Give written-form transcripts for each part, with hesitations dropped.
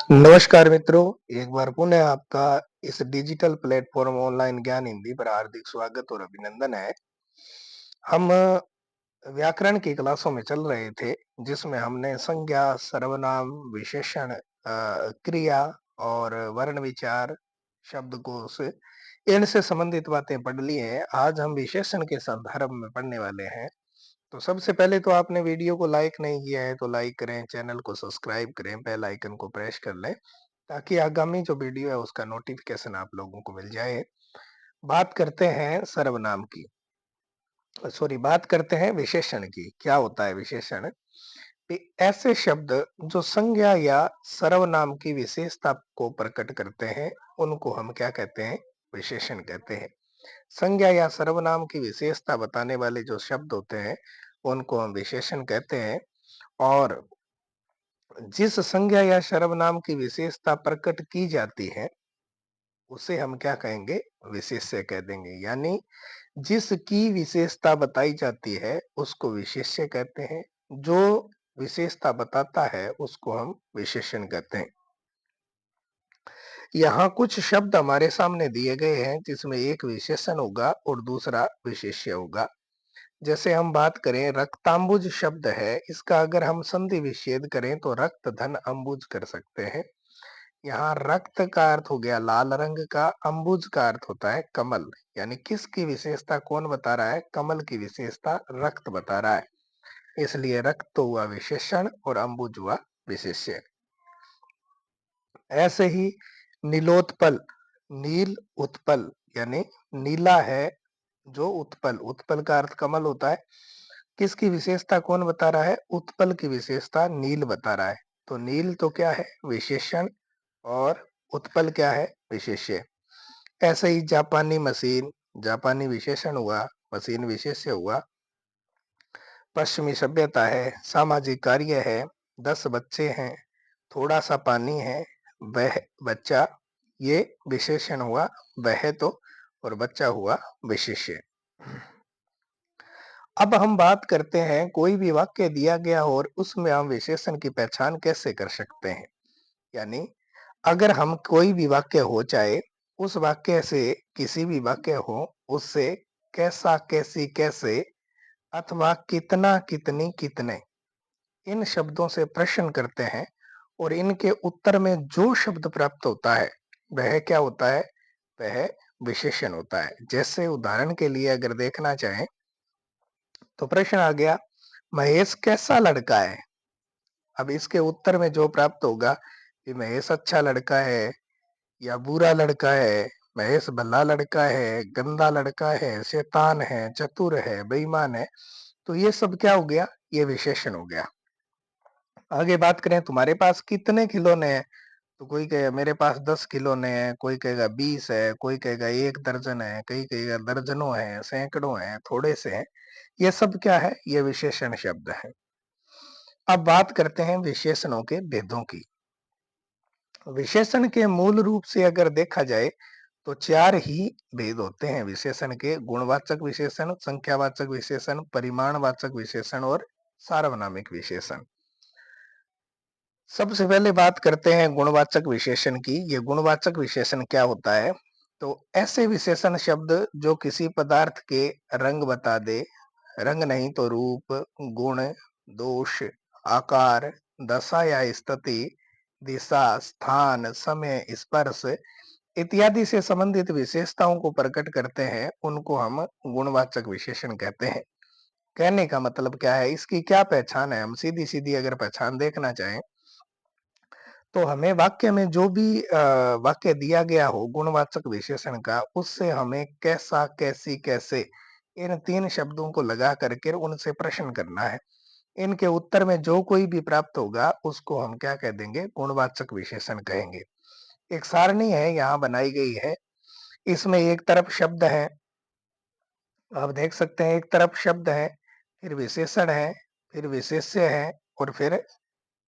नमस्कार मित्रों, एक बार पुनः आपका इस डिजिटल प्लेटफ़ॉर्म ऑनलाइन ज्ञान हिंदी पर हार्दिक स्वागत और अभिनंदन है। हम व्याकरण की क्लासों में चल रहे थे, जिसमें हमने संज्ञा, सर्वनाम, विशेषण, क्रिया और वर्ण विचार, शब्दकोश इनसे संबंधित बातें पढ़ ली हैं। आज हम विशेषण के संदर्भ में पढ़ने वाले हैं। तो सबसे पहले तो आपने वीडियो को लाइक नहीं किया है तो लाइक करें, चैनल को सब्सक्राइब करें, बेल आइकन को प्रेस कर लें ताकि आगामी जो वीडियो है उसका नोटिफिकेशन आप लोगों को मिल जाए। बात करते हैं सर्वनाम की, सॉरी बात करते हैं विशेषण की। क्या होता है विशेषण? ऐसे शब्द जो संज्ञा या सर्वनाम की विशेषता को प्रकट करते हैं, उनको हम क्या कहते हैं? विशेषण कहते हैं। संज्ञा या सर्वनाम की विशेषता बताने वाले जो शब्द होते हैं, उनको हम विशेषण कहते हैं। और जिस संज्ञा या सर्वनाम की विशेषता प्रकट की जाती है, उसे हम क्या कहेंगे? विशेष्य कह देंगे। यानी जिसकी विशेषता बताई जाती है, उसको विशेष्य कहते हैं। जो विशेषता बताता है, उसको हम विशेषण कहते हैं। यहाँ कुछ शब्द हमारे सामने दिए गए हैं, जिसमें एक विशेषण होगा और दूसरा विशेष्य होगा। जैसे हम बात करें रक्तांबुज शब्द है, इसका अगर हम संधि विच्छेद करें तो रक्त धन अंबुज कर सकते हैं। यहाँ रक्त का अर्थ हो गया लाल रंग का, अंबुज का अर्थ होता है कमल। यानी किसकी विशेषता कौन बता रहा है? कमल की विशेषता रक्त बता रहा है। इसलिए रक्त तो हुआ विशेषण और अंबुज हुआ विशेष्य। ऐसे ही नीलोत्पल, नील उत्पल यानी नीला है जो उत्पल, उत्पल का अर्थ कमल होता है। किसकी विशेषता कौन बता रहा है? उत्पल की विशेषता नील बता रहा है। तो नील तो क्या है? विशेषण, और उत्पल क्या है? विशेष्य। ऐसे ही जापानी मशीन, जापानी विशेषण हुआ, मशीन विशेष्य हुआ। पश्चिमी सभ्यता है, सामाजिक कार्य है, 10 बच्चे हैं, थोड़ा सा पानी है, वह बच्चा, ये विशेषण हुआ वह तो, और बच्चा हुआ विशेष्य। अब हम बात करते हैं कोई भी वाक्य दिया गया और उसमें हम विशेषण की पहचान कैसे कर सकते हैं। यानी अगर हम कोई भी वाक्य हो, चाहे उस वाक्य से किसी भी वाक्य हो, उससे कैसा, कैसी, कैसे अथवा कितना, कितनी, कितने इन शब्दों से प्रश्न करते हैं और इनके उत्तर में जो शब्द प्राप्त होता है, वह क्या होता है? वह विशेषण होता है। जैसे उदाहरण के लिए अगर देखना चाहें तो प्रश्न आ गया, महेश कैसा लड़का है? अब इसके उत्तर में जो प्राप्त होगा कि महेश अच्छा लड़का है या बुरा लड़का है, महेश भला लड़का है, गंदा लड़का है, शैतान है, चतुर है, बेईमान है, तो ये सब क्या हो गया? ये विशेषण हो गया। आगे बात करें तुम्हारे पास कितने खिलौने हैं, तो कोई कहेगा मेरे पास 10 खिलौने हैं, कोई कहेगा 20 है, कोई कहेगा 1 दर्जन है, कोई कहेगा दर्जनों है, सैकड़ों हैं, थोड़े से हैं। ये सब क्या है? ये विशेषण शब्द है। अब बात करते हैं विशेषणों के भेदों की। विशेषण के मूल रूप से अगर देखा जाए तो 4 ही भेद होते हैं विशेषण के: गुणवाचक विशेषण, संख्यावाचक विशेषण, परिमाणवाचक विशेषण और सार्वनामिक विशेषण। सबसे पहले बात करते हैं गुणवाचक विशेषण की। ये गुणवाचक विशेषण क्या होता है? तो ऐसे विशेषण शब्द जो किसी पदार्थ के रंग बता दे, रंग नहीं तो रूप, गुण, दोष, आकार, दशा या स्थिति, दिशा, स्थान, समय, स्पर्श इत्यादि से संबंधित विशेषताओं को प्रकट करते हैं, उनको हम गुणवाचक विशेषण कहते हैं। कहने का मतलब क्या है? इसकी क्या पहचान है? हम सीधी सीधी अगर पहचान देखना चाहें तो हमें वाक्य में जो भी वाक्य दिया गया हो गुणवाचक विशेषण का, उससे हमें कैसा, कैसी, कैसे इन 3 शब्दों को लगा करके उनसे प्रश्न करना है। इनके उत्तर में जो कोई भी प्राप्त होगा, उसको हम क्या कह देंगे? गुणवाचक विशेषण कहेंगे। एक सारणी है यहाँ बनाई गई है। इसमें एक तरफ शब्द है, आप देख सकते हैं, एक तरफ शब्द है, फिर विशेषण है, फिर विशेष्य है और फिर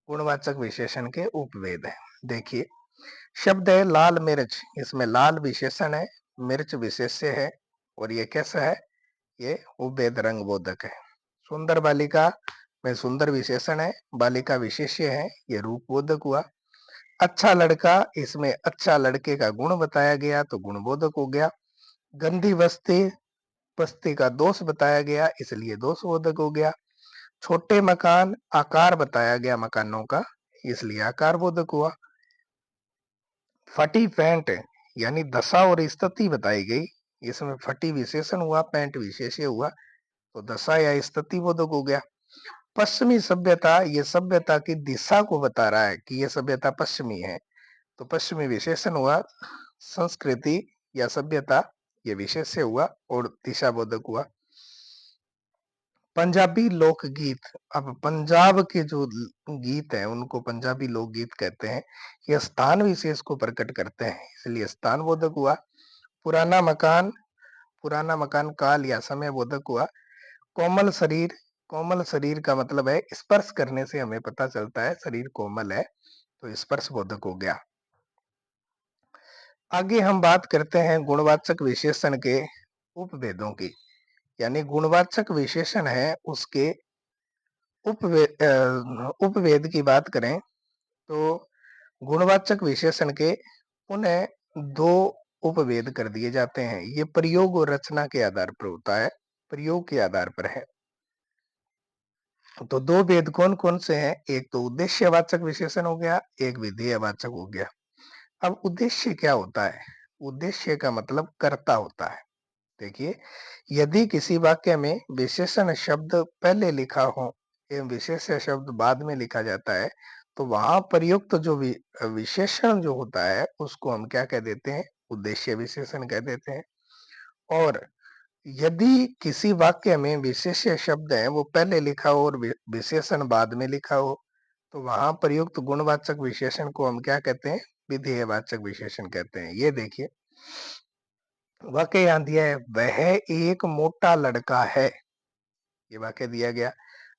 गुणवाचक विशेषण के उपभेद है। देखिए, शब्द है लाल मिर्च, इसमें लाल विशेषण है, मिर्च विशेष्य है, और ये कैसा है? ये उपभेद रंग बोधक है। सुंदर बालिका में सुंदर विशेषण है, बालिका विशेष्य है, ये रूप बोधक हुआ। अच्छा लड़का, इसमें अच्छा लड़के का गुण बताया गया तो गुणबोधक हो गया। गंदी बस्ती, बस्ती का दोष बताया गया इसलिए दोषबोधक हो गया। छोटे मकान, आकार बताया गया मकानों का इसलिए आकार बोधक हुआ। फटी पैंट यानी दशा और स्थिति बताई गई, इसमें फटी विशेषण हुआ, पैंट विशेष्य हुआ तो दशा या स्थिति बोधक हो गया। पश्चिमी सभ्यता, ये सभ्यता की दिशा को बता रहा है कि ये सभ्यता पश्चिमी है तो पश्चिमी विशेषण हुआ। संस्कृति या सभ्यता ये विशेष्य हुआ और दिशा बोधक हुआ। पंजाबी लोकगीत, अब पंजाब के जो गीत हैं उनको पंजाबी लोकगीत कहते हैं। यह स्थान विशेष को प्रकट करते हैं इसलिए स्थान बोधक हुआ। पुराना मकान, पुराना मकान काल या समय बोधक हुआ। कोमल शरीर, कोमल शरीर का मतलब है स्पर्श करने से हमें पता चलता है शरीर कोमल है तो स्पर्श बोधक हो गया। आगे हम बात करते हैं गुणवाचक विशेषण के उपभेदों की, यानी गुणवाचक विशेषण है उसके उपभेद की बात करें तो गुणवाचक विशेषण के पुनः दो उपभेद कर दिए जाते हैं। ये प्रयोग और रचना के आधार पर होता है, प्रयोग के आधार पर है। तो दो भेद कौन कौन से हैं? एक तो उद्देश्यवाचक विशेषण हो गया, एक विधेयवाचक हो गया। अब उद्देश्य क्या होता है? उद्देश्य का मतलब कर्ता होता है। देखिए, यदि किसी वाक्य में विशेषण शब्द पहले लिखा हो एवं विशेष्य शब्द बाद में लिखा जाता है तो वहां प्रयुक्त जो विशेषण जो होता है उसको हम क्या कह देते हैं? उद्देश्य विशेषण कह देते हैं। और यदि किसी वाक्य में विशेष्य शब्द है वो पहले लिखा हो और विशेषण बाद में लिखा हो तो वहां प्रयुक्त गुणवाचक विशेषण को हम क्या कहते हैं? विधेयवाचक विशेषण कहते हैं। ये देखिए, वाक्य यहां दिया है, वह एक मोटा लड़का है, ये वाक्य दिया गया।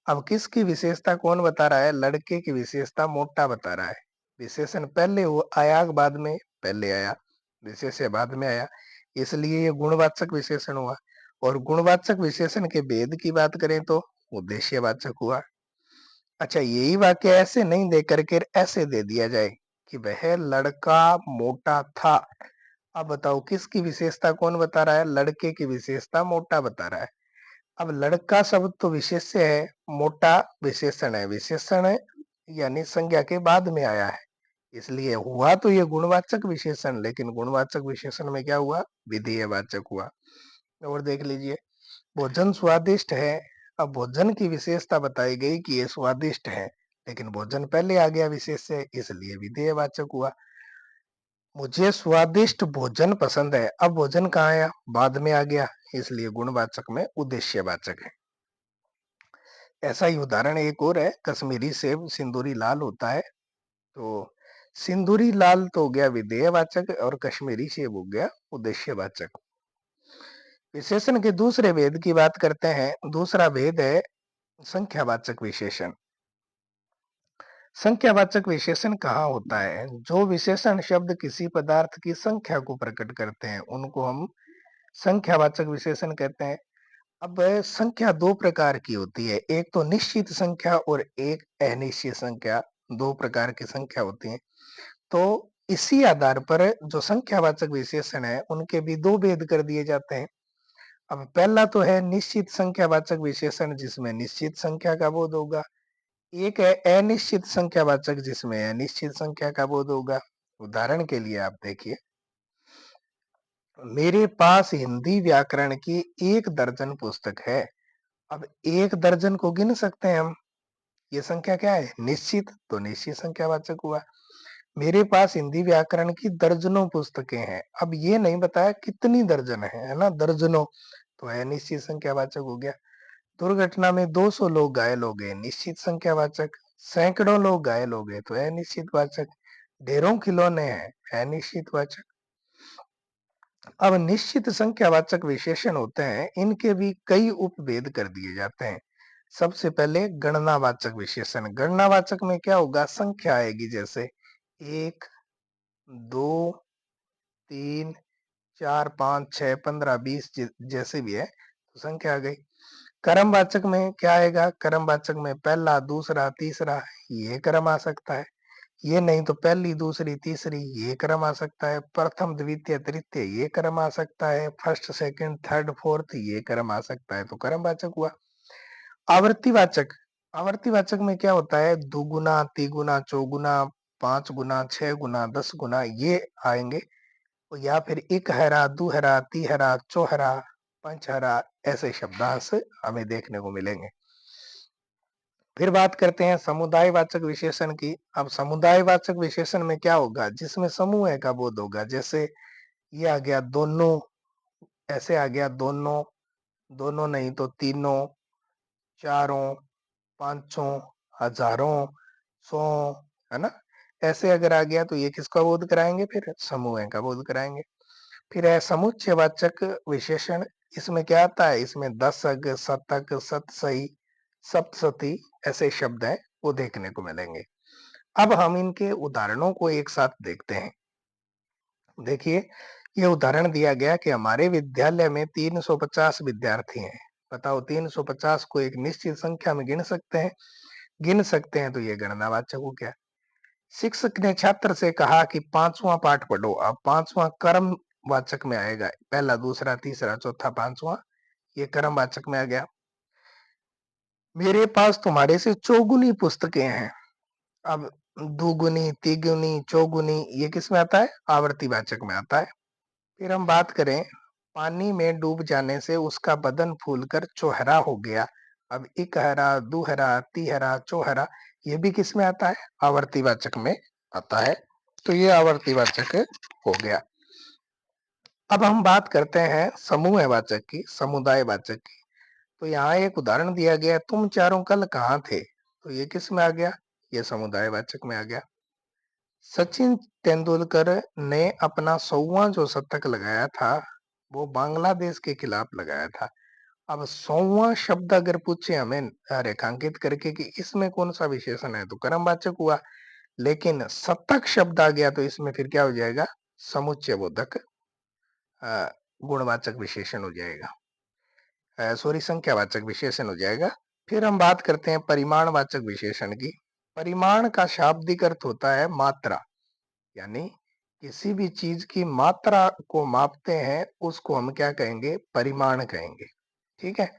अब किसकी विशेषता कौन बता रहा है? लड़के की विशेषता मोटा बता रहा है। विशेषण पहले वो आया बाद में? पहले आया। विशेष्य बाद में आया इसलिए ये गुणवाचक विशेषण हुआ। और गुणवाचक विशेषण के भेद की बात करें तो उद्देश्यवाचक हुआ। अच्छा, यही वाक्य ऐसे नहीं दे करके ऐसे दे दिया जाए कि वह लड़का मोटा था। अब बताओ किसकी विशेषता कौन बता रहा है? लड़के की विशेषता मोटा बता रहा है। अब लड़का शब्द तो विशेष्य है, मोटा विशेषण है। विशेषण है यानी संज्ञा के बाद में आया है इसलिए हुआ तो ये गुणवाचक विशेषण, लेकिन गुणवाचक विशेषण में क्या हुआ? विधेयवाचक हुआ। और देख लीजिए, भोजन स्वादिष्ट है। अब भोजन की विशेषता बताई गई कि ये स्वादिष्ट है, लेकिन भोजन पहले आ गया विशेष्य इसलिए विधेयवाचक हुआ। मुझे स्वादिष्ट भोजन पसंद है, अब भोजन कहाँ आया? बाद में आ गया इसलिए गुणवाचक में उद्देश्यवाचक है। ऐसा ही उदाहरण एक और है, कश्मीरी सेब सिंदूरी लाल होता है तो सिंदूरी लाल तो हो गया विधेयवाचक और कश्मीरी सेब हो गया उद्देश्यवाचक। विशेषण के दूसरे भेद की बात करते हैं। दूसरा भेद है संख्यावाचक विशेषण। संख्यावाचक विशेषण कहाँ होता है? जो विशेषण शब्द किसी पदार्थ की संख्या को प्रकट करते हैं उनको हम संख्यावाचक विशेषण कहते हैं। अब संख्या दो प्रकार की होती है, एक तो निश्चित संख्या और एक अनिश्चित संख्या। दो प्रकार की संख्या होती है तो इसी आधार पर जो संख्यावाचक विशेषण है उनके भी दो भेद कर दिए जाते हैं। अब पहला तो है निश्चित संख्यावाचक विशेषण जिसमें निश्चित संख्या का बोध होगा। एक है अनिश्चित संख्यावाचक जिसमें अनिश्चित संख्या का बोध होगा। उदाहरण के लिए आप देखिए, मेरे पास हिंदी व्याकरण की 1 दर्जन पुस्तक है। अब 1 दर्जन को गिन सकते हैं हम। ये संख्या क्या है? निश्चित, तो निश्चित संख्यावाचक हुआ। मेरे पास हिंदी व्याकरण की दर्जनों पुस्तकें हैं, अब ये नहीं बताया कितनी दर्जन है ना? दर्जनों, तो अनिश्चित संख्यावाचक हो गया। दुर्घटना में 200 लोग घायल हो गए, निश्चित संख्यावाचक। सैकड़ों लोग घायल हो गए तो अनिश्चित वाचक। ढेरों खिलौने हैं, अनिश्चित वाचक। अब निश्चित संख्यावाचक विशेषण होते हैं, इनके भी कई उपभेद कर दिए जाते हैं। सबसे पहले गणनावाचक विशेषण। गणनावाचक में क्या होगा? संख्या आएगी, जैसे 1, 2, 3, 4, 5, 6, 15, 20 जैसे भी है तो संख्या आ गई। क्रमवाचक में क्या आएगा? क्रमवाचक में पहला, दूसरा, तीसरा, ये क्रम आ सकता है। ये नहीं तो पहली, दूसरी, तीसरी ये क्रम आ सकता है। प्रथम, द्वितीय, तृतीय ये क्रम आ सकता है। फर्स्ट, सेकंड, थर्ड, फोर्थ ये क्रम आ सकता है, तो क्रमवाचक हुआ। आवर्तीवाचक, आवर्तीवाचक में क्या होता है? दुगुना, तिगुना, चौगुना, 5 गुना, 6 गुना, 10 गुना ये आएंगे, या फिर इकहरा, दुहरा, तिहरा, चौहरा, पंचहरा ऐसे शब्दांश हमें देखने को मिलेंगे। फिर बात करते हैं समुदायवाचक विशेषण की। अब समुदायवाचक विशेषण में क्या होगा? जिसमें समूह का बोध होगा। जैसे ये आ गया दोनों, ऐसे आ गया दोनों, दोनों नहीं तो तीनों, चारों, पांचों, हजारों, सौ, है ना? ऐसे अगर आ गया तो ये किसका बोध कराएंगे? फिर समूह का बोध कराएंगे। फिर है समुच्चयवाचक विशेषण। इसमें क्या आता है? इसमें दशक, शतक, सतसई, सप्तशती ऐसे शब्द हैं, वो देखने को मिलेंगे। अब हम इनके उदाहरणों को एक साथ देखते हैं। देखिए, ये उदाहरण दिया गया कि हमारे विद्यालय में 350 विद्यार्थी हैं। बताओ, 350 को एक निश्चित संख्या में गिन सकते हैं? गिन सकते हैं, तो ये गणनावाचक हो गया। शिक्षक ने छात्र से कहा कि 5वां पाठ पढ़ो। अब 5वां कर्म वाचक में आएगा। पहला, दूसरा, तीसरा, चौथा, 5वां ये कर्म वाचक में आ गया। मेरे पास तुम्हारे से चौगुनी पुस्तकें हैं। अब दुगुनी, तिगुनी, चौगुनी ये किस में आता है? आवर्तीवाचक में आता है। फिर हम बात करें, पानी में डूब जाने से उसका बदन फूलकर चौहरा हो गया। अब इकहरा, दुहरा, तिहरा, चौहरा ये भी किस में आता है? आवर्तीवाचक में आता है। तो ये आवर्तीवाचक हो गया। अब हम बात करते हैं समूहवाचक की, समुदायवाचक की। तो यहाँ एक उदाहरण दिया गया, तुम चारों कल कहाँ थे? तो ये किस में आ गया? ये समुदायवाचक में आ गया। सचिन तेंदुलकर ने अपना 100वां जो शतक लगाया था, वो बांग्लादेश के खिलाफ लगाया था। अब 100वां शब्द अगर पूछे हमें रेखांकित करके कि इसमें कौन सा विशेषण है, तो कर्मवाचक हुआ। लेकिन शतक शब्द आ गया तो इसमें फिर क्या हो जाएगा? समुच्चय बोधक गुणवाचक विशेषण हो जाएगा। सॉरी, संख्यावाचक विशेषण हो जाएगा। फिर हम बात करते हैं परिमाणवाचक विशेषण की। परिमाण का शाब्दिक अर्थ होता है मात्रा, यानी किसी भी चीज की मात्रा को मापते हैं, उसको हम क्या कहेंगे? परिमाण कहेंगे। ठीक है।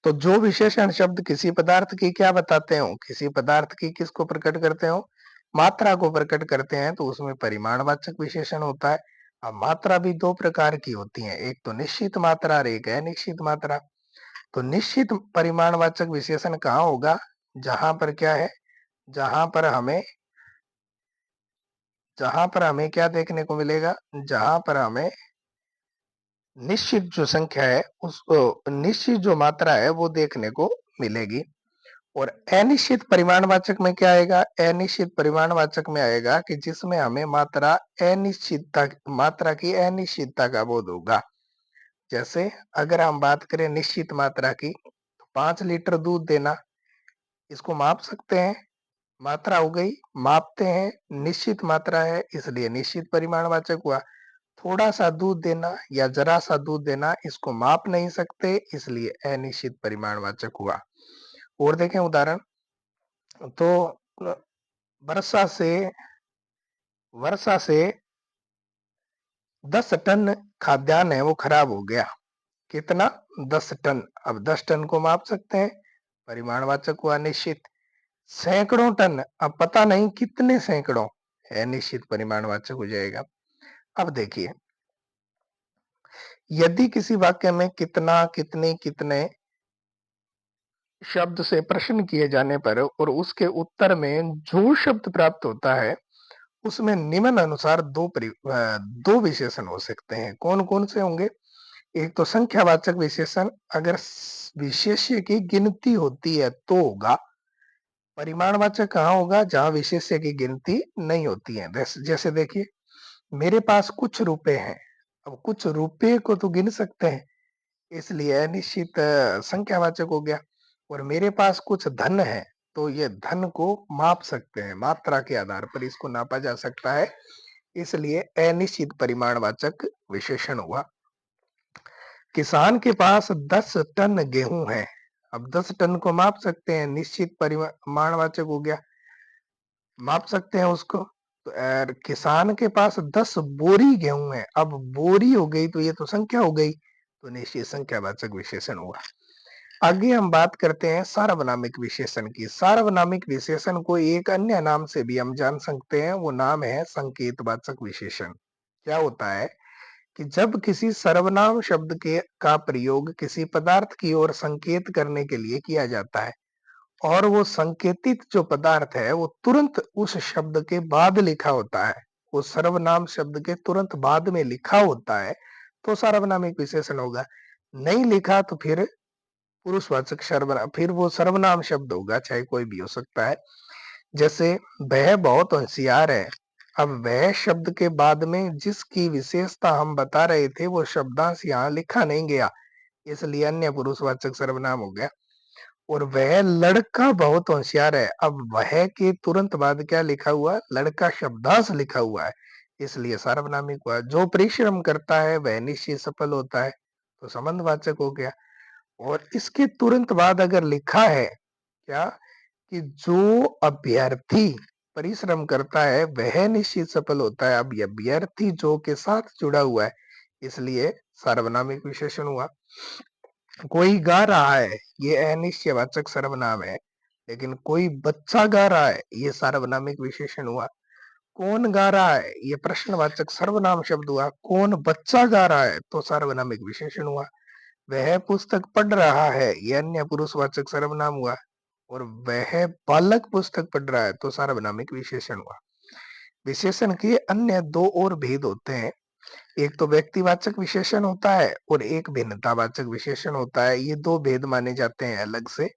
तो जो विशेषण शब्द किसी पदार्थ की क्या बताते हो? किसी पदार्थ की किसको प्रकट करते हो? मात्रा को प्रकट करते हैं, तो उसमें परिमाणवाचक विशेषण होता है। अब मात्रा भी दो प्रकार की होती है, एक तो निश्चित मात्रा और एक अनिश्चित मात्रा। तो निश्चित परिमाणवाचक विशेषण कहाँ होगा? जहां पर क्या है? जहां पर हमें जहां पर हमें क्या देखने को मिलेगा? जहां पर हमें निश्चित जो संख्या है, उस निश्चित जो मात्रा है वो देखने को मिलेगी। और अनिश्चित परिमाणवाचक में क्या आएगा? अनिश्चित परिमाणवाचक में आएगा कि जिसमें हमें मात्रा की अनिश्चितता का बोध होगा। जैसे अगर हम बात करें निश्चित मात्रा की, तो 5 लीटर दूध देना, इसको माप सकते हैं, मात्रा हो गई, मापते हैं, निश्चित मात्रा है इसलिए निश्चित परिमाणवाचक हुआ। थोड़ा सा दूध देना या जरा सा दूध देना, इसको माप नहीं सकते इसलिए अनिश्चित परिमाणवाचक हुआ। और देखें उदाहरण, तो वर्षा से वर्षा से 10 टन खाद्यान्न है वो खराब हो गया। कितना? 10 टन। अब 10 टन को माप सकते हैं, परिमाणवाचक हुआ निश्चित। सैकड़ों टन, अब पता नहीं कितने सैकड़ों, अनिश्चित परिमाणवाचक हो जाएगा। अब देखिए, यदि किसी वाक्य में कितना, कितनी, कितने शब्द से प्रश्न किए जाने पर और उसके उत्तर में जो शब्द प्राप्त होता है, उसमें निम्न अनुसार दो विशेषण हो सकते हैं। कौन कौन से होंगे? एक तो संख्यावाचक विशेषण, अगर विशेष्य की गिनती होती है तो होगा। परिमाणवाचक कहाँ होगा? जहां विशेष्य की गिनती नहीं होती है। जैसे देखिए, मेरे पास कुछ रुपए हैं। अब कुछ रुपए को तो गिन सकते हैं, इसलिए अनिश्चित संख्यावाचक हो गया। और मेरे पास कुछ धन है, तो ये धन को माप सकते हैं, मात्रा के आधार पर इसको नापा जा सकता है, इसलिए अनिश्चित परिमाणवाचक विशेषण हुआ। किसान के पास 10 टन गेहूं है। अब 10 टन को माप सकते हैं, निश्चित परिमाणवाचक हो गया। माप सकते हैं उसको। तो किसान के पास 10 बोरी गेहूँ है, अब बोरी हो गई तो ये तो संख्या हो गई, तो निश्चित संख्यावाचक विशेषण हुआ। आगे हम बात करते हैं सार्वनामिक विशेषण की। सार्वनामिक विशेषण को एक अन्य नाम से भी हम जान सकते हैं, वो नाम है संकेतवाचक विशेषण। क्या होता है कि जब किसी सर्वनाम शब्द के का प्रयोग किसी पदार्थ की ओर संकेत करने के लिए किया जाता है और वो संकेतित जो पदार्थ है वो तुरंत उस शब्द के बाद लिखा होता है, वो सर्वनाम शब्द के तुरंत बाद में लिखा होता है, तो सार्वनामिक विशेषण होगा। नहीं लिखा तो फिर पुरुषवाचक सर्वनाम, फिर वो सर्वनाम शब्द होगा, चाहे कोई भी हो सकता है। जैसे वह बहुत होशियार है, अब वह शब्द के बाद में जिसकी विशेषता हम बता रहे थे वो शब्दांश यहाँ लिखा नहीं गया, इसलिए अन्य पुरुषवाचक सर्वनाम हो गया। और वह लड़का बहुत होशियार है, अब वह के तुरंत बाद क्या लिखा हुआ, लड़का शब्दांश लिखा हुआ है, इसलिए सार्वनामिक हुआ। जो परिश्रम करता है वह निश्चित सफल होता है, तो संबंधवाचक हो गया। और इसके तुरंत बाद अगर लिखा है क्या, कि जो अभ्यर्थी परिश्रम करता है वह निश्चित सफल होता है, अब ये अभ्यर्थी जो के साथ जुड़ा हुआ है, इसलिए सार्वनामिक विशेषण हुआ। कोई गा रहा है, ये अनिश्चयवाचक सर्वनाम है, लेकिन कोई बच्चा गा रहा है, ये सार्वनामिक विशेषण हुआ। कौन गा रहा है, ये प्रश्नवाचक सर्वनाम शब्द हुआ। कौन बच्चा गा रहा है, तो सार्वनामिक विशेषण हुआ। वह पुस्तक पढ़ रहा है, ये अन्य पुरुषवाचक सर्वनाम हुआ। और वह बालक पुस्तक पढ़ रहा है, तो सार्वनामिक विशेषण हुआ। विशेषण के अन्य दो और भेद होते हैं, एक तो व्यक्तिवाचक विशेषण होता है और एक भिन्नतावाचक विशेषण होता है, ये दो भेद माने जाते हैं अलग से।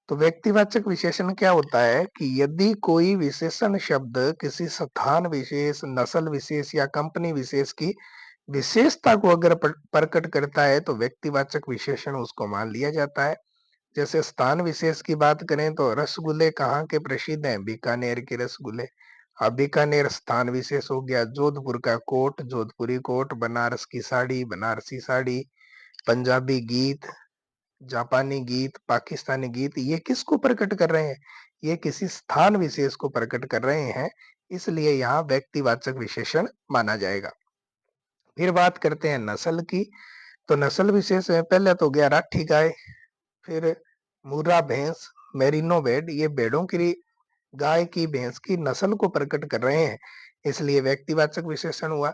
तो व्यक्तिवाचक विशेषण क्या होता है कि यदि कोई विशेषण शब्द किसी स्थान विशेष, नस्ल विशेष या कंपनी विशेष की विशेषता को अगर प्रकट करता है तो व्यक्तिवाचक विशेषण उसको मान लिया जाता है। जैसे स्थान विशेष की बात करें तो रसगुल्ले कहाँ के प्रसिद्ध हैं, बीकानेर के रसगुल्ले। अब बीकानेर स्थान विशेष हो गया। जोधपुर का कोट, जोधपुरी कोट। बनारस की साड़ी, बनारसी साड़ी। पंजाबी गीत, जापानी गीत, पाकिस्तानी गीत, ये किसको प्रकट कर रहे हैं, ये किसी स्थान विशेष को प्रकट कर रहे हैं, इसलिए यहाँ व्यक्तिवाचक विशेषण माना जाएगा। फिर बात करते हैं नस्ल की। तो नस्ल विशेष में पहले तो गया राठी गाय, फिर मुर्रा भैंस, मेरिनो भेड़, ये भेड़ों की, गाय की, भैंस की नस्ल को प्रकट कर रहे हैं, इसलिए व्यक्तिवाचक विशेषण हुआ।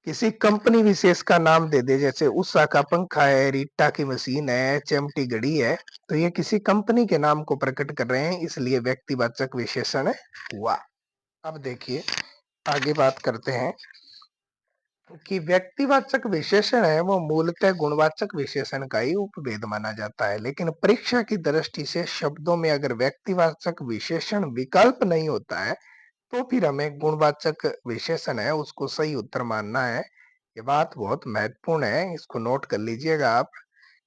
किसी कंपनी विशेष का नाम दे दे, जैसे उषा का पंखा है, रीटा की मशीन है, चिमटी घड़ी है, तो ये किसी कंपनी के नाम को प्रकट कर रहे हैं, इसलिए व्यक्तिवाचक विशेषण हुआ। अब देखिए आगे बात करते हैं कि व्यक्तिवाचक विशेषण है वो मूलतः गुणवाचक विशेषण का ही उपभेद माना जाता है, लेकिन परीक्षा की दृष्टि से शब्दों में अगर व्यक्तिवाचक विशेषण विकल्प नहीं होता है तो फिर हमें गुणवाचक विशेषण है उसको सही उत्तर मानना है। ये बात बहुत महत्वपूर्ण है, इसको नोट कर लीजिएगा आप,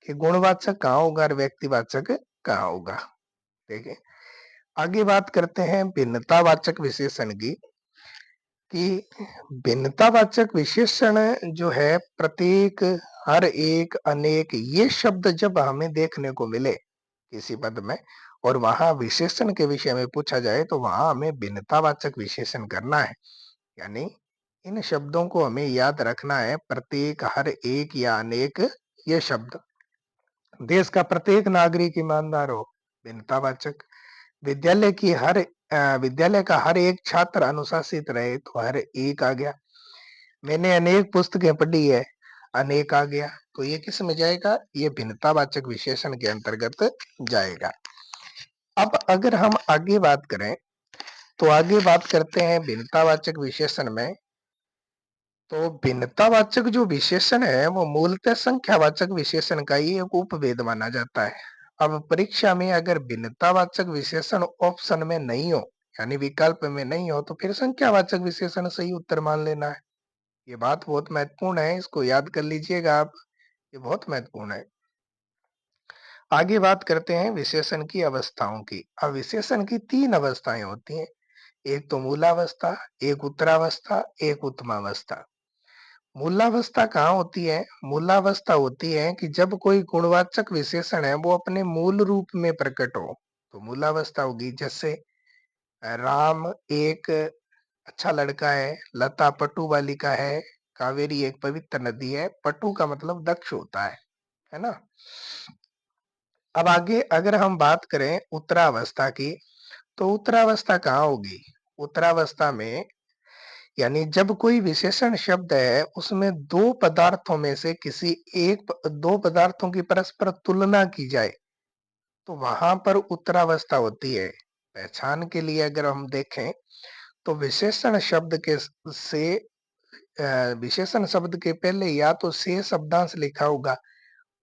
कि गुणवाचक कहाँ होगा और व्यक्तिवाचक कहाँ होगा। देखिए आगे बात करते हैं भिन्नतावाचक विशेषण की, कि भिन्नतावाचक विशेषण जो है प्रत्येक, हर एक, अनेक, ये शब्द जब हमें देखने को मिले किसी पद में और वहां विशेषण के विषय में पूछा जाए तो वहां हमें भिन्नतावाचक विशेषण करना है। यानी इन शब्दों को हमें याद रखना है, प्रत्येक, हर एक या अनेक, ये शब्द। देश का प्रत्येक नागरिक ईमानदार हो, भिन्नतावाचक। विद्यालय की हर विद्यालय का हर एक छात्र अनुशासित रहे, तो हर एक आ गया। मैंने अनेक पुस्तकें पढ़ी है, अनेक आ गया, तो ये किस में जाएगा, ये भिन्नतावाचक विशेषण के अंतर्गत जाएगा। अब अगर हम आगे बात करें तो आगे बात करते हैं भिन्नतावाचक विशेषण में। तो भिन्नतावाचक जो विशेषण है वो मूलतः संख्यावाचक विशेषण का ही एक उपभेद माना जाता है। अब परीक्षा में अगर भिन्नतावाचक विशेषण ऑप्शन में नहीं हो, यानी विकल्प में नहीं हो, तो फिर संख्यावाचक विशेषण सही उत्तर मान लेना है। ये बात बहुत महत्वपूर्ण है, इसको याद कर लीजिएगा आप, ये बहुत महत्वपूर्ण है। आगे बात करते हैं विशेषण की अवस्थाओं की। अब विशेषण की 3 अवस्थाएं होती हैं, एक तो मूलावस्था, एक उत्तरावस्था, एक उत्तमावस्था। मूलावस्था कहाँ होती है, मूलावस्था होती है कि जब कोई गुणवाचक विशेषण है वो अपने मूल रूप में प्रकट हो, तो मूलावस्था होगी। जैसे राम एक अच्छा लड़का है, लता पटु बालिका है, कावेरी एक पवित्र नदी है। पटु का मतलब दक्ष होता है ना? अब आगे अगर हम बात करें उत्तरावस्था की, तो उत्तरावस्था कहाँ होगी? उत्तरावस्था में यानी जब कोई विशेषण शब्द है, उसमें 2 पदार्थों में से किसी एक 2 पदार्थों की परस्पर तुलना की जाए, तो वहां पर उत्तरावस्था होती है। पहचान के लिए अगर हम देखें, तो विशेषण शब्द के से विशेषण शब्द के पहले या तो से शब्दांश लिखा होगा,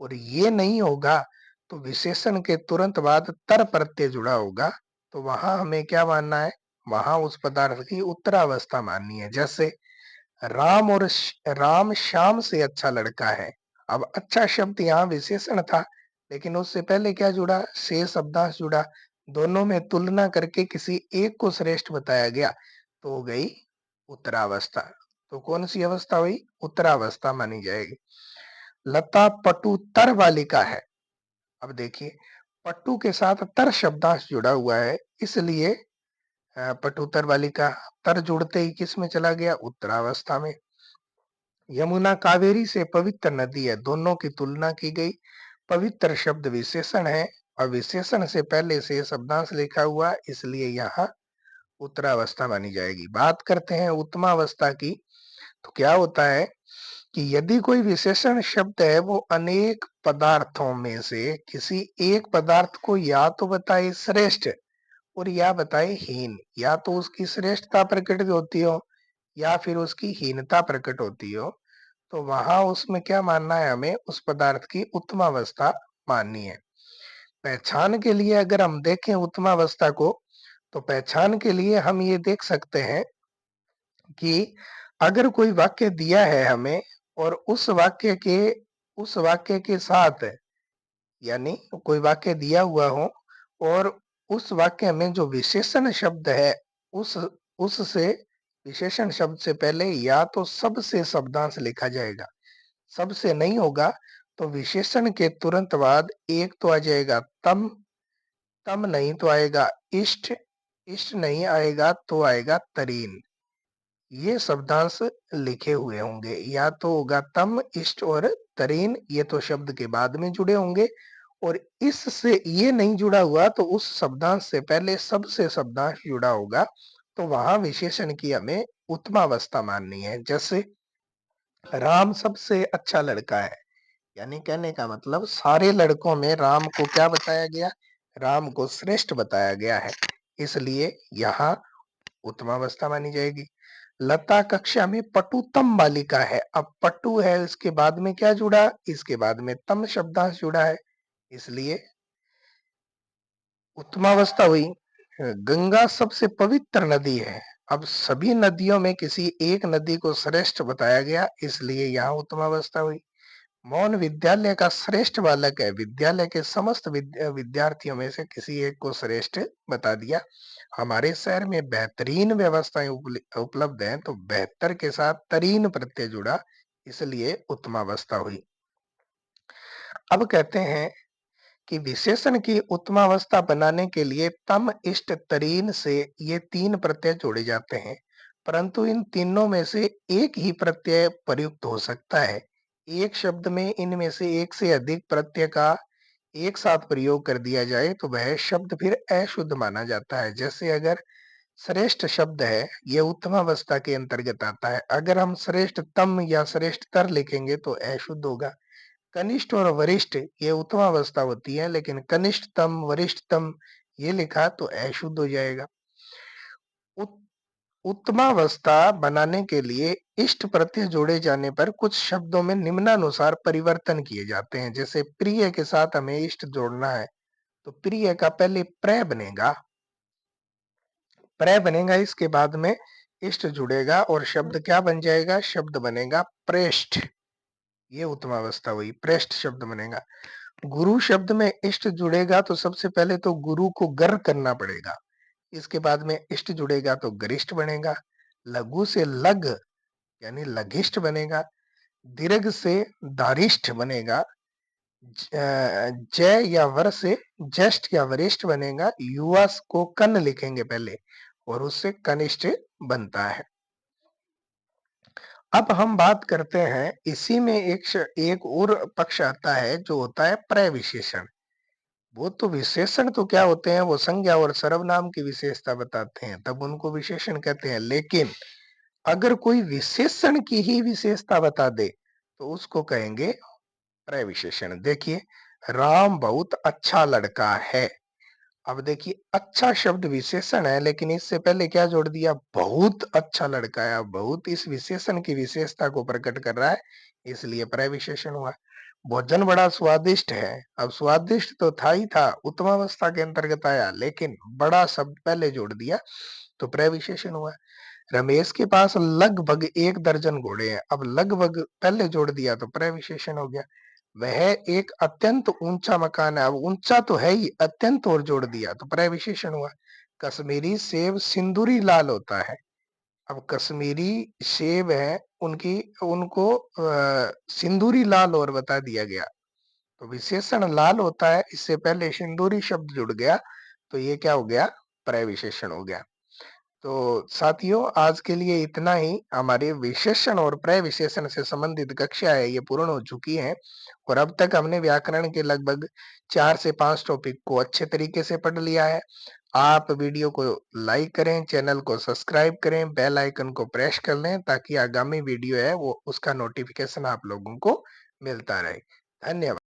और ये नहीं होगा तो विशेषण के तुरंत बाद तर प्रत्यय जुड़ा होगा, तो वहां हमें क्या मानना है? वहां उस पदार्थ की उत्तरावस्था माननी है। जैसे राम श्याम से अच्छा लड़का है। अब अच्छा शब्द यहाँ विशेषण था, लेकिन उससे पहले क्या जुड़ा? से शब्दांश जुड़ा। दोनों में तुलना करके किसी एक को श्रेष्ठ बताया गया, तो हो गई उत्तरावस्था। तो कौन सी अवस्था हुई? उत्तरावस्था मानी जाएगी। लता पटु तर बालिका है। अब देखिए, पट्टू के साथ तर शब्दांश जुड़ा हुआ है, इसलिए पटुतर बालिका। तर जुड़ते ही किस में चला गया? उत्तरावस्था में। यमुना कावेरी से पवित्र नदी है, दोनों की तुलना की गई। पवित्र शब्द विशेषण है और विशेषण से पहले से शब्दांश लिखा हुआ, इसलिए यहाँ उत्तरावस्था मानी जाएगी। बात करते हैं उत्तमावस्था की, तो क्या होता है कि यदि कोई विशेषण शब्द है, वो अनेक पदार्थों में से किसी एक पदार्थ को या तो बताए श्रेष्ठ और या बताए हीन, या तो उसकी श्रेष्ठता प्रकट होती हो या फिर उसकी हीनता प्रकट होती हो, तो वहां उसमें क्या मानना है? हमें उस पदार्थ की उत्तमावस्था माननी है। पहचान के लिए अगर हम देखें उत्तमावस्था को, तो पहचान के लिए हम ये देख सकते हैं कि अगर कोई वाक्य दिया है हमें, और उस वाक्य के साथ, यानी कोई वाक्य दिया हुआ हो और उस वाक्य में जो विशेषण शब्द है, उस उससे विशेषण शब्द से पहले या तो सबसे शब्दांश लिखा जाएगा, सबसे नहीं होगा तो विशेषण के तुरंत बाद एक तो आ जाएगा तम, तम नहीं तो आएगा इष्ट, इष्ट नहीं आएगा तो आएगा तरीन। ये शब्दांश लिखे हुए होंगे, या तो होगा तम, इष्ट और तरीन, ये तो शब्द के बाद में जुड़े होंगे। और इससे ये नहीं जुड़ा हुआ तो उस शब्दांश से पहले सबसे शब्दांश जुड़ा होगा, तो वहां विशेषण की हमें उत्तमावस्था माननी है। जैसे राम सबसे अच्छा लड़का है, यानी कहने का मतलब सारे लड़कों में राम को क्या बताया गया? राम को श्रेष्ठ बताया गया है, इसलिए यहाँ उत्तमावस्था मानी जाएगी। लता कक्षा में पटुतम बालिका है। अब पटु है, इसके बाद में क्या जुड़ा? इसके बाद में तम शब्दांश जुड़ा है, इसलिए उत्तमावस्था हुई। गंगा सबसे पवित्र नदी है। अब सभी नदियों में किसी एक नदी को श्रेष्ठ बताया गया, इसलिए यहाँ उत्तमावस्था हुई। मौन विद्यालय का श्रेष्ठ बालक है। विद्यालय के समस्त विद्यार्थियों में से किसी एक को श्रेष्ठ बता दिया। हमारे शहर में बेहतरीन व्यवस्थाएं उपलब्ध हैं, तो बेहतर के साथ तरीन प्रत्यय जुड़ा, इसलिए उत्तमावस्था हुई। अब कहते हैं कि विशेषण की उत्तमावस्था बनाने के लिए तम, इष्ट, तरीन से ये 3 प्रत्यय जोड़े जाते हैं, परंतु इन तीनों में से एक ही प्रत्यय प्रयुक्त हो सकता है। एक शब्द में इनमें से एक से अधिक प्रत्यय का एक साथ प्रयोग कर दिया जाए तो वह शब्द फिर अशुद्ध माना जाता है। जैसे अगर श्रेष्ठ शब्द है, ये उत्तमावस्था के अंतर्गत आता है। अगर हम श्रेष्ठतम या श्रेष्ठतर लिखेंगे तो अशुद्ध होगा। कनिष्ठ और वरिष्ठ ये उत्तमावस्था होती है, लेकिन कनिष्ठतम, वरिष्ठतम ये लिखा तो अशुद्ध हो जाएगा। उत, उत्तमावस्था बनाने के लिए इष्ट प्रत्यय जोड़े जाने पर कुछ शब्दों में निम्नानुसार परिवर्तन किए जाते हैं। जैसे प्रिय के साथ हमें इष्ट जोड़ना है, तो प्रिय का पहले प्र बनेगा, इसके बाद में इष्ट जुड़ेगा और शब्द क्या बन जाएगा? शब्द बनेगा प्रेष्ठ। ये उत्तमावस्था हुई, प्रेष्ठ शब्द बनेगा। गुरु शब्द में इष्ट जुड़ेगा तो सबसे पहले तो गुरु को गर करना पड़ेगा, इसके बाद में इष्ट जुड़ेगा तो गरिष्ठ बनेगा। लघु से लग यानी लघिष्ठ बनेगा। दीर्घ से दारिष्ठ बनेगा। जय या वर से ज्येष्ठ या वरिष्ठ बनेगा, युवा को कन लिखेंगे पहले और उससे कनिष्ठ बनता है। अब हम बात करते हैं, इसी में एक और पक्ष आता है जो होता है प्रविशेषण। वो तो विशेषण तो क्या होते हैं, वो संज्ञा और सर्वनाम की विशेषता बताते हैं, तब उनको विशेषण कहते हैं। लेकिन अगर कोई विशेषण की ही विशेषता बता दे तो उसको कहेंगे प्रविशेषण। देखिए, राम बहुत अच्छा लड़का है। अब देखिए, अच्छा शब्द विशेषण है, लेकिन इससे पहले क्या जोड़ दिया, बहुत अच्छा लड़का है। अब बहुत इस विशेषण की विशेषता को प्रकट कर रहा है, इसलिए प्रविशेषण हुआ। भोजन बड़ा स्वादिष्ट है। अब स्वादिष्ट तो था ही था, उत्तमावस्था के अंतर्गत आया, लेकिन बड़ा शब्द पहले जोड़ दिया तो प्रविशेषण हुआ। रमेश के पास लगभग 1 दर्जन घोड़े हैं। अब लगभग पहले जोड़ दिया तो प्रविशेषण हो गया। वह एक अत्यंत ऊंचा मकान है। अब ऊंचा तो है ही, अत्यंत और जोड़ दिया तो प्रविशेषण हुआ। कश्मीरी सेब सिंदूरी लाल होता है। अब कश्मीरी सेब है, उनकी उनको सिंदूरी लाल और बता दिया गया, तो विशेषण लाल होता है, इससे पहले सिंदूरी शब्द जुड़ गया, तो ये क्या हो गया, प्रविशेषण हो गया। तो साथियों, आज के लिए इतना ही। हमारे विशेषण और प्रविशेषण से संबंधित कक्षा है ये पूर्ण हो चुकी है, और अब तक हमने व्याकरण के लगभग 4 से 5 टॉपिक को अच्छे तरीके से पढ़ लिया है। आप वीडियो को लाइक करें, चैनल को सब्सक्राइब करें, बेल आइकन को प्रेस कर लें, ताकि आगामी वीडियो है वो उसका नोटिफिकेशन आप लोगों को मिलता रहे। धन्यवाद।